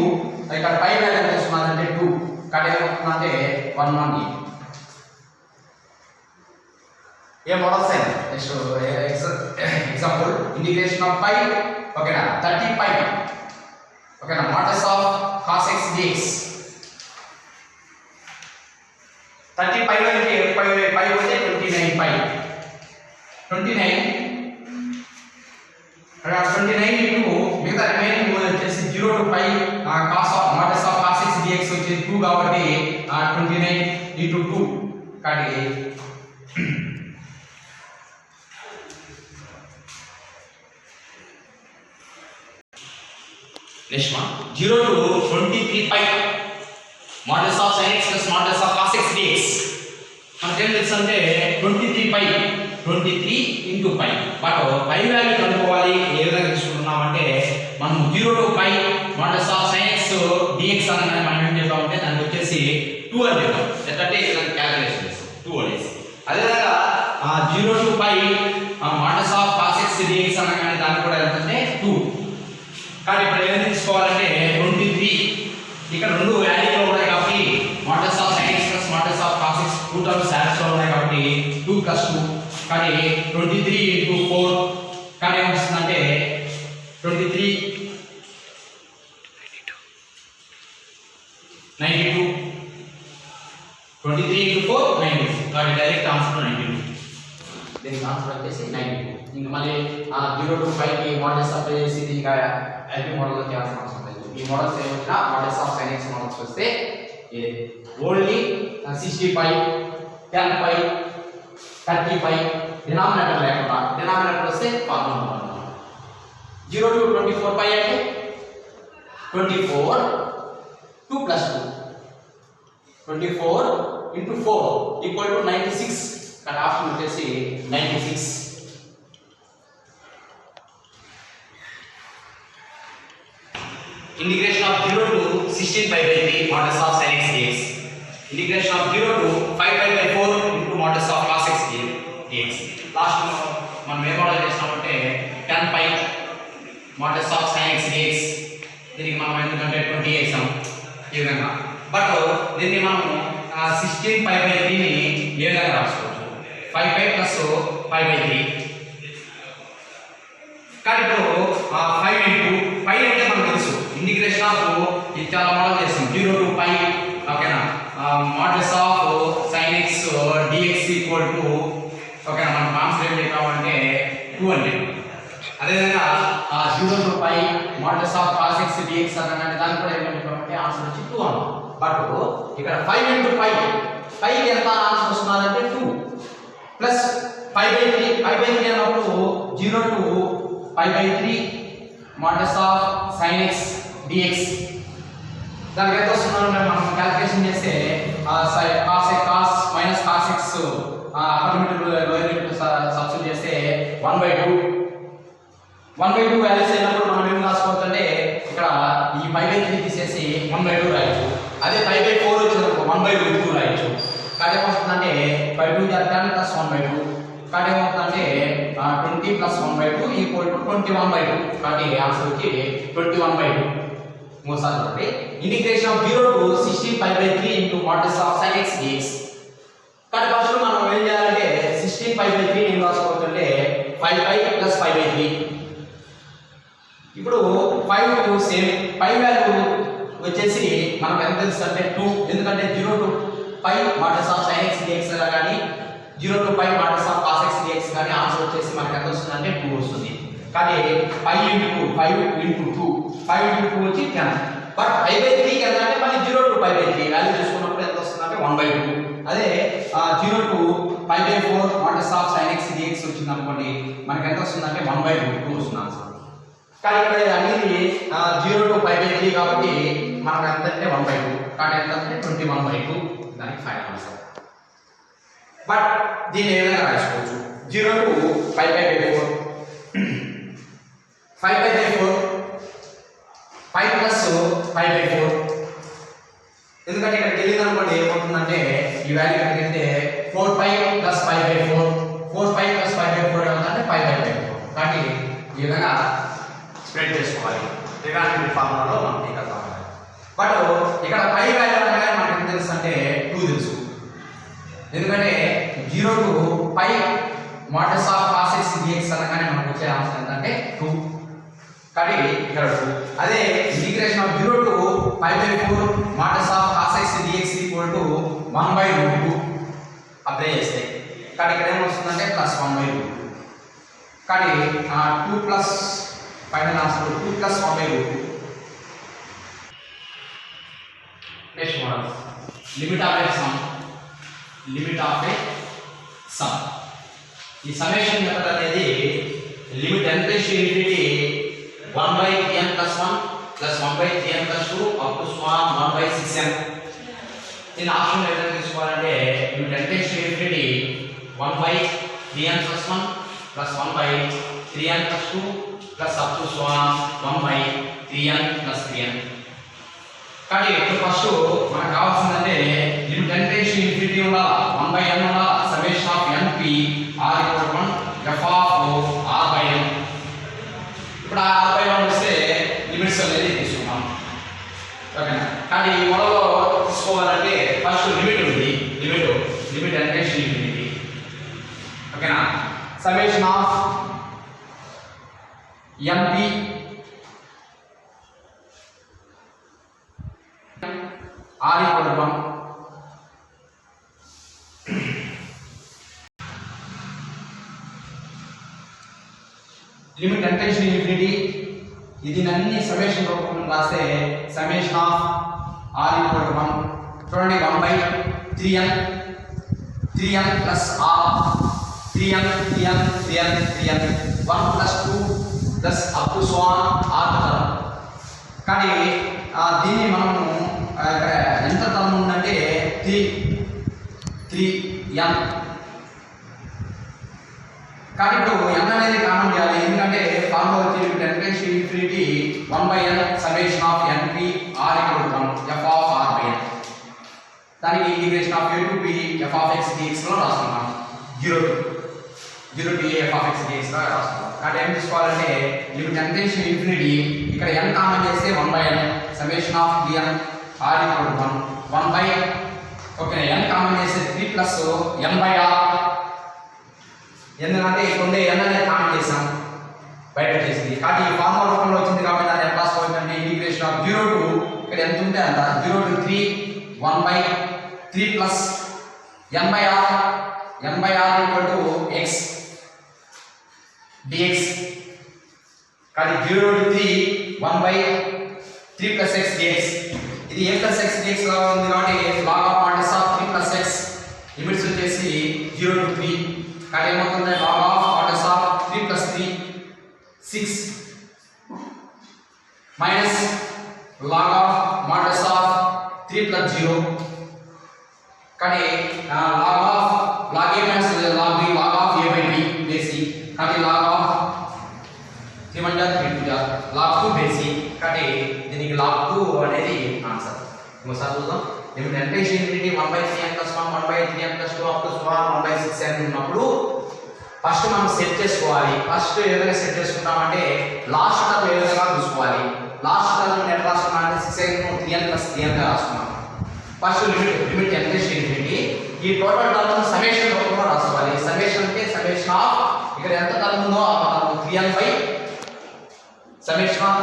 ఇక్కడ పై వాల్యూ ఎంత వస్తుందంటే 2 కాబట్టి ఏమవుతుందంటే 118 ఏ model sine next example integration of pi ఓకేనా 30 పై ఓకేనా modulus of cos x dx 30 pi అంటే పై వచ్చే 29 పై 29 ఇంటూ మిగతా రిమైనింగ్ వచ్చేసి 0 to pi cos of modulus of cos x dx వచ్చేసి 2 కాబట్టి 29 ఇంటూ 2 కాబట్టి next one 0 to 23 pi modulus of sin x plus modulus of cos x dx మనకేం తెలుసు అంటే 23 pi 23 into pi but pi value కనుక్కోవాలి ఏ విధంగా తీసుకుంటున్నామంటే మనం 0 to pi modulus of sin x dx అనగానే మనం ఏం చేద్దామంటే దానికి వచ్చేసి 2 అని చెప్తాం ఎట్లంటే ఇలా క్యాలిక్యులేషన్ చేస్తాం 2 అనేసి అదేవిధంగా 0 to pi modulus of cos x dx అనగానే దానికి కూడా ఏంటంటే 2 కానీ ఇప్పుడు ఏం తీసుకోవాలంటే 23 ఇక్కడ రెండు వాల్యూలు ఉన్నాయి కాబట్టి models of sin x plus modulus of cos x two terms ads లో ఉన్నాయి కాబట్టి 2 ప్లస్ 2 కానీ 23 ఇంటూ 4 కానీ ఏమొస్తుందంటే 23 92 23 ఇంటూ 4 92 కాబట్టి డైరెక్ట్ ఆన్సర్ 92 దీనికి ఆన్సర్ వచ్చేసి 92 ఇంకా మళ్ళీ 0 టు 5 కి మోడల్స్ అప్లై చేసి ఇంకా ఎల్పి మోడల్ లో చేయాల్సిన అవసరం లేదు ఈ మోడల్స్ ఏమొచ్చినా modulus of sin x modulus వస్తే ఓన్లీ 65 10 35 డినామినేటర్ లేకుండా డినామినేటర్ వస్తే ఫార్ములా 0 టు 24 పై అంటే 24 2 ప్లస్ 2 24 ఇంటూ 4 ఈక్వల్ టు 96 కానీ ఆప్షన్ వచ్చేసి 96 integration of 0 to 16 pi by 3 modulus of sin x dx integration of 0 to 5 pi by 4 into modulus of cos x dx last మనం ఏ model చేస్తామంటే 10 pi modulus of sin x dx దీనికి మనం ఎందుకంటే 20 చేసాం ఈ విధంగా బట్ దీన్ని మనం 16 pi by 3 ని ఏ విధంగా రాసుకోవచ్చు 5 pi plus pi by 3 కానీ ఇప్పుడు 5 ఇంటూ 5 అంటే మనకు తెలుసు ఇంటిగ్రేషన్ ఆఫ్ ఇది చాలా మోడల్ చేస్తాం 0 టు పై ఓకేనా modulus of sin x dx equal to ఓకేనా మనం ఆన్సర్ ఏం చెప్పామంటే 2 అంటే అదేవిధంగా 0 to pi modulus of cos x dx అనగానే దానికి కూడా ఏం చెప్పామంటే ఆన్సర్ వచ్చి 2 అన్న బట్ ఇక్కడ 5 ఇంటూ పై పైకి ఎంత ఆన్సర్ వస్తుందంటే 2 ప్లస్ 5/3 అన్నప్పుడు 0 to pi by 3 modulus of sin x dx దానికి ఎంత వస్తుందో మనం క్యాలిక్యులేషన్ చేస్తే cos minus cos x upper limit lower limit substitute చేస్తే 1/2 వాల్యూస్ అయినప్పుడు మనం ఏం రాసుకోవచ్చు అంటే ఇక్కడ ఈ pi/3 తీసేసి 1/2 రాయొచ్చు అదే pi/4 వచ్చినప్పుడు 1/2 రాయొచ్చు కాబట్టి ఏమవుతుందంటే 5/2 10 plus 1/2 కాబట్టి ఏమవుతుందంటే 20 plus 1/2 ఈక్వల్ టు 21/2 కాబట్టి ఆన్సర్ వచ్చి 21/2 మూడుసార్లు అంటే integration of 0 to 16 pi by 3 into modulus of sin x dx కాబట్టి ఫస్ట్ మనం ఏం చేయాలంటే 16 pi by 3 ఏం రాసుకోవచ్చు అంటే 5 plus 5/3 ఇప్పుడు 5 సేమ్ పై వాల్యూ వచ్చేసి మనకు ఎంత తెలుసు అంటే 2 ఎందుకంటే 0 to pi modulus of sin x dx కానీ 0 to pi modulus of cos x dx కానీ ఆన్సర్ వచ్చేసి మనకు ఎంత వస్తుంది అంటే 2 వస్తుంది కానీ 5 ఇంటూ 2 5 ఇంటూ 2 వచ్చి 10 బట్ 5/3 కి ఎంత అంటే మళ్ళీ 0 టు 5/3 వాల్యూ చూసుకున్నప్పుడు ఎంత వస్తుంది అంటే 1/2 అదే 0 to 5/4 modulus of sin x dx వచ్చింది అనుకోండి మనకి ఎంత వస్తుంది అంటే 1/2 వస్తుంది ఆన్సర్ కానీ ఇక్కడ అనేది 0 టు 5/3 కాబట్టి మనకు ఎంత అంటే 1/2 కాబట్టి ఎంత అంటే 21/2 దానికి ఫైనల్ ఆన్సర్ బట్ దీన్ని ఏ విధంగా రాసుకోవచ్చు 0 టు 5/4 5/4 5 ప్లస్ 5/4 ఎందుకంటే ఇక్కడ తెలియదు అనుకోండి ఏమవుతుందంటే ఈ వాల్యూ ఇక్కడికి వెళ్తే 4 pi plus 5/4 4 pi plus 5/4 ఏమవుతుందంటే 5/4 కాబట్టి ఈ విధంగా స్ప్రెడ్ చేసుకోవాలి. ట్రిగ్నామెట్రీ ఫార్ములాలో మనం ఇంకా కావాలి. బట్ ఇక్కడ పై వాల్యూ అనగానే మనకి ఎంత తెలుసు అంటే 2 తెలుసు. ఎందుకంటే 0 to pi modulus of cos x dx అనగానే మనకు వచ్చే ఆన్సర్ ఎంత అంటే 2. కాబట్టి ఇక్కడ 2. అదే integration of 0 to pi by 4 modulus of cos x dx equal to 1/√2 apply చేస్తే కాబట్టి ఇక్కడ ఏమొస్తుందంటే ప్లస్ 1/√2. కాబట్టి 2 plus final answer 2 plus 1/√2. Next model limit of a sum. Limit of a sum. ఈ సమ్మేషన్ మెథడ్ అనేది limit n → infinity 1/3n + 1 + 1/3n + 2 up to 1/6n. దీని option ఏదైనా తీసుకోవాలంటే limit n → infinity 1/3n + 1 + 1/3n + 2 + up to 1/3n + 3n. కానీ ఇప్పుడు first మనకు కావాల్సిందంటే limit n → infinity ఉండాలా, 1/n ఉండాలా, summation of np r = 1 f of r/n. ఇప్పుడు r/n వస్తే లిమిట్స్ అనేది తీసుకుంటాం. ఓకేనా? కానీ ఈ మోడల్లో తీసుకోవాలంటే ఫస్ట్ లిమిట్ ఉంది. Limit n → infinity. ఓకేనా? Summation of np r = 1. Limit n → infinity ఇది అన్ని సమ్మేషన్ రూపంలో రాస్తే సమ్మేషన్ ఆఫ్ r = 1. చూడండి 1/3n 3n + r 3n 1 + 2 plus up to r. కానీ దీన్ని మనము ఎంత టర్మ్ ఉందంటే 3n. కానీ ఇప్పుడు n అనేది కామన్ చేయాలి. ఎందుకంటే ఫార్ములా వచ్చి limit n → infinity 1/n summation of np r = 1 f of r/n. దానికి integration of a to b f of x dx లో రాస్తున్నాం. 0 to a f of x dx లో రాస్తున్నాం. కాబట్టి ఏం తీసుకోవాలంటే లిమిట్ n → ఇన్ఫినిటీ ఇక్కడ n కామన్ చేస్తే 1/n summation of dn r = 1 okay n common చేస్తే 3 ప్లస్ n/r. ఎందుకంటే ఇక్కడ ఉండే n అనేది కామన్ చేసాం బయట చేసింది. కాబట్టి ఈ ఫార్ములా రూపంలో వచ్చింది కాబట్టి దాన్ని ఎలా రాసుకోవచ్చు అంటే ఇంటిగ్రేషన్ ఆఫ్ 0 టు ఇక్కడ ఎంత ఉంటే అంత 0 to 3 1/3 plus n/r = x dx. కాబట్టి 0 to 3 1/3 + x dx. ఇది a + x dx లా ఉంది కాబట్టి log of modulus of 3 + x limits వచ్చేసి 0 to 3. కాబట్టి ఏమవుతుంది log of modulus of 3 + 3 6 minus log of modulus of 3 + 0. కానీ log a minus log b log of a/b బేసి. కాబట్టి log of 3 1 3 2 log 2 బేసి. కాబట్టి దీనికి log 2 అనేది ఆన్సర్. ఇంకోసారి చూద్దాం. Limit n → infinity 1/3n + 1 1/3n + 2 up to 1/6n ఉన్నప్పుడు ఫస్ట్ మనం సెట్ చేసుకోవాలి. ఫస్ట్ ఏదైనా సెట్ చేసుకుంటామంటే లాస్ట్ టర్మ్ ఏ విధంగా చూసుకోవాలి. లాస్ట్ టర్మ్ ఎంత రాసుకున్నామంటే 6n 3n + 3n గా రాసుకున్నాం. ఫస్ట్ లిమిట్ n → ఇన్ఫినిటీ ఈ టోటల్ టర్మ్ సమ్మేషన్ రూపంలో రాసుకోవాలి. సమ్మేషన్ అంటే సమ్మేషన్ ఆఫ్ ఇక్కడ ఎంత టర్మ్ ఉందో ఆ term 3n by summation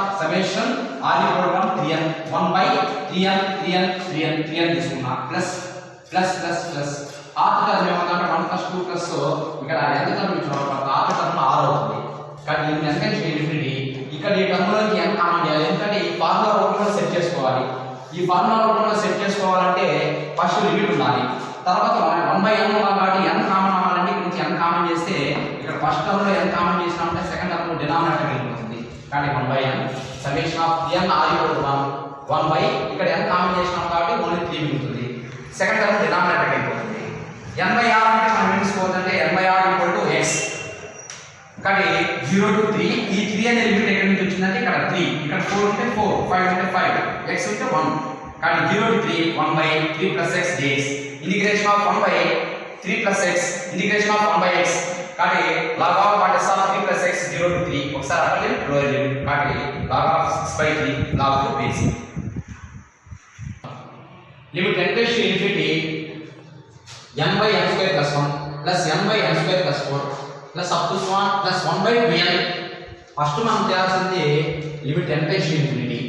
r = 1 3n 1/3n తీసుకున్నా ప్లస్ ఆర్ట్ టర్మ్ ఏమవుతుందంటే 1 + 2 ప్లస్ ఇక్కడ ఎంత టర్మ్ ఇచ్చామో ఆర్ట్ టర్మ్ r అవుతుంది. కానీ దీన్ని n → ఇన్ఫినిటీ ఇక్కడ ఈ టర్మ్లోకి n కామన్ చేయాలి. ఎందుకంటే ఈ ఫార్ములా రూపంలో సెట్ చేసుకోవాలి. ఈ ఫార్ములా రూపంలో సెట్ చేసుకోవాలంటే ఫస్ట్ లిమిట్ ఉండాలి. తర్వాత 1/n కాబట్టి n కామన్ అవ్వాలంటే ఇక్కడ నుంచి n కామన్ చేస్తే ఇక్కడ ఫస్ట్ టర్మ్లో n కామన్ చేసినామంటే సెకండ్ టర్మ్లో డినామినేటర్ వెళ్ళిపోతుంది. కానీ 1/n summation of n r = 1 ఇక్కడ n కామన్ చేసినాం కాబట్టి ఓన్లీ 3 మిగులుతుంది. సెకండ్ టర్మ్ డినామినేటర్ వెళ్ళిపోతుంది. n/r అంటే మనం ఏం తీసుకోవద్దంటే n/r = x. కానీ 0 to 3 ఈ 3 అనే లిమిట్ ఎక్కడి నుంచి వచ్చిందంటే ఇక్కడ 3 ఇక్కడ 4 ఉంటే 4 5 ఉంటే 5 x ఉంటే 1. కానీ 0 to 3 1/3 + x dx integration of 1/3 + x integration of 1/x. కానీ log of modulus of 3 + x 0 to 3 ఒకసారి అప్పటి లోయర్ లిమిట్ కాబట్టి log of 6/3 log to base limit n tends to infinity n by n square plus 1 plus n by n square plus 4 plus up to 1 plus 1 by 2n. First మనం చేయాల్సింది limit n tends to infinity.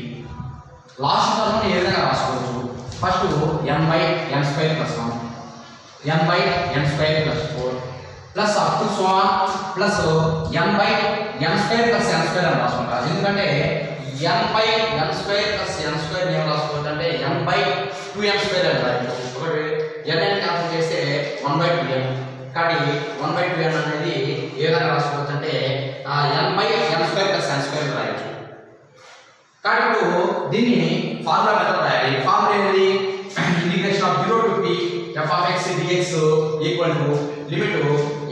Last term ఏ విధంగా రాసుకోవచ్చు? First n by n square plus 1 n by n square plus 4 plus up to 1 plus n by n square plus n square అని రాసుకుంటారు. ఎందుకంటే n by n square plus n square ఏం రాసుకోవచ్చు అంటే n by 2n square అని రాయొచ్చు. ఒకటి n అని క్యాన్సిల్ చేస్తే 1 by 2n. కానీ 1 by 2n అనేది ఏ విధంగా రాసుకోవచ్చు అంటే n by n square plus n square అని రాయొచ్చు. కానీ ఇప్పుడు దీన్ని ఫార్ములా మెథడ్ రాయాలి. ఫార్ములా ఏంటి? Integration of 0 to p f of x dx equal to limit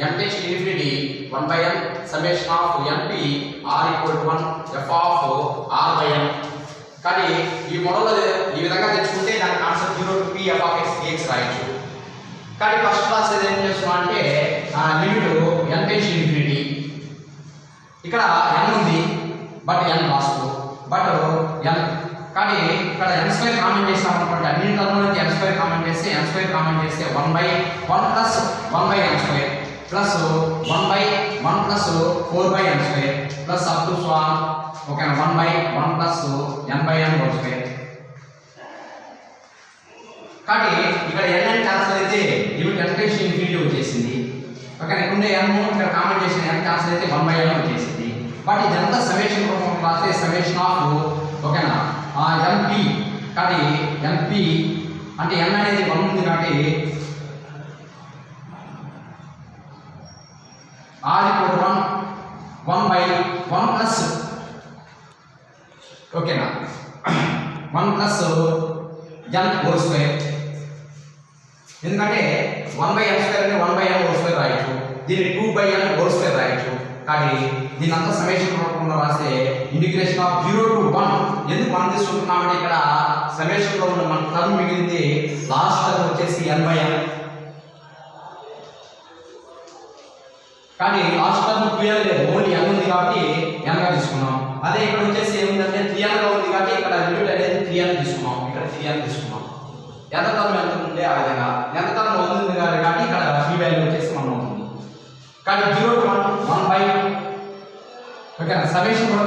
n tends to infinity 1 by n summation of np r equal to 1 f of r by n. కానీ ఈ మోడల్లో ఈ విధంగా తెచ్చుకుంటే దాని concept 0 to p f of x dx రాయొచ్చు. కానీ first class ఏం చేస్తున్నాం అంటే limit n tends to infinity ఇక్కడ n ఉంది బట్ n రాసుకో బట్ n కానీ ఇక్కడ n స్క్వేర్ కామెంట్ చేస్తాం అనుకోండి. అన్ని టర్మ్ నుంచి n స్క్వేర్ కామెంట్ చేస్తే n స్క్వేర్ కామెంట్ చేస్తే 1 by 1 plus 1 by n square plus 1 by 1 plus 4 by n square plus up to okay 1 by 1 plus n by n whole square. కానీ ఇక్కడ n అని cancel అయితే limit n tends to infinity వచ్చేసింది. Okay ఇక్కడ n ఇక్కడ comment చేసిన n cancel అయితే 1 by n వచ్చేసింది. బట్ ఇదంతా సమ్మేషన్ రూపంలో రాస్తే సమ్మేషన్ ఆఫ్ ఓకేనా np. కానీ np అంటే n అనేది 1 ఉంది కాబట్టి r equal to 1 by 1 plus ఓకేనా 1 plus n హోల్ స్క్వేర్. ఎందుకంటే 1 by n స్క్వేర్ అంటే 1 by n హోల్ స్క్వేర్ రాయొచ్చు. దీన్ని 2 by n హోల్ స్క్వేర్ రాయొచ్చు. కానీ దీని అంతా సమ్మేషన్ రూపంలో రాస్తే ఇంటిగ్రేషన్ ఆఫ్ 0 to 1 ఎందుకు 1 తీసుకుంటున్నామంటే ఇక్కడ సమ్మేషన్ లో ఉన్న మన టర్మ్ మిగిలింది లాస్ట్ టర్మ్ వచ్చేసి n by n. కానీ లాస్ట్ టర్మ్ 2n లేదు, ఓన్లీ n ఉంది కాబట్టి n గా తీసుకున్నాం. అదే ఇక్కడ వచ్చేసి ఏముందంటే 3n గా ఉంది కాబట్టి ఇక్కడ లిమిట్ అనేది 3n తీసుకున్నాం. ఇక్కడ 3n తీసుకున్నాం. ఎంత టర్మ్ ఎంత ఉంటే ఆ విధంగా ఎంత టర్మ్ ఉంది కాబట్టి ఇక్కడ p వాల్యూ వచ్చేసి 1 అవుతుంది. కానీ 0 to 1 by ఓకే సమ్మేషన్ కూడా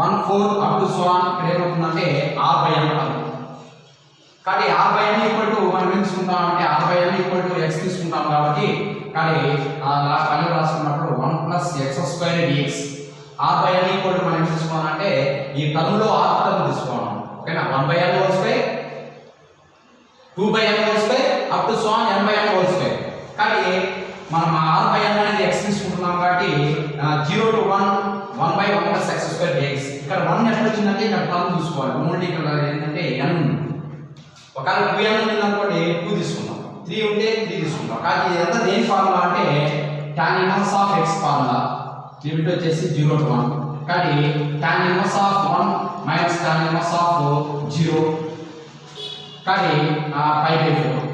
1 4 అప్ టు ఇక్కడ ఏమవుతుందంటే r by n టర్మ్. కానీ r by n equal to మనం ఏం తీసుకుంటాం అంటే r by n equal to x తీసుకుంటాం కాబట్టి కానీ లాస్ట్ ఫైనల్ రాసుకున్నప్పుడు 1 plus x square dx r by n equal to మనం ఏం తీసుకోవాలంటే ఈ టర్మ్ లో r టర్మ్ తీసుకోవాలి. ఓకేనా 1 by n whole square 2 by n whole square up to n by n whole square. కానీ మనం r by n అనేది x తీసుకుంటున్నాం కాబట్టి 0 to 1 by 1 plus x square dx. ఇక్కడ 1 ఎట్లా వచ్చిందంటే ఇక్కడ టర్మ్ తీసుకోవాలి. ఓన్లీ ఇక్కడ ఏంటంటే n ఉంది. ఒకవేళ 2n ఉంది అనుకోండి 2 తీసుకుంటాం, 3 ఉంటే 3 తీసుకుంటాం. కానీ ఇదంతా దేని ఫార్ములా అంటే tan inverse of x formula. Limit వచ్చేసి 0 to 1. కానీ tan inverse of 1 minus tan inverse of 0 కానీ π/4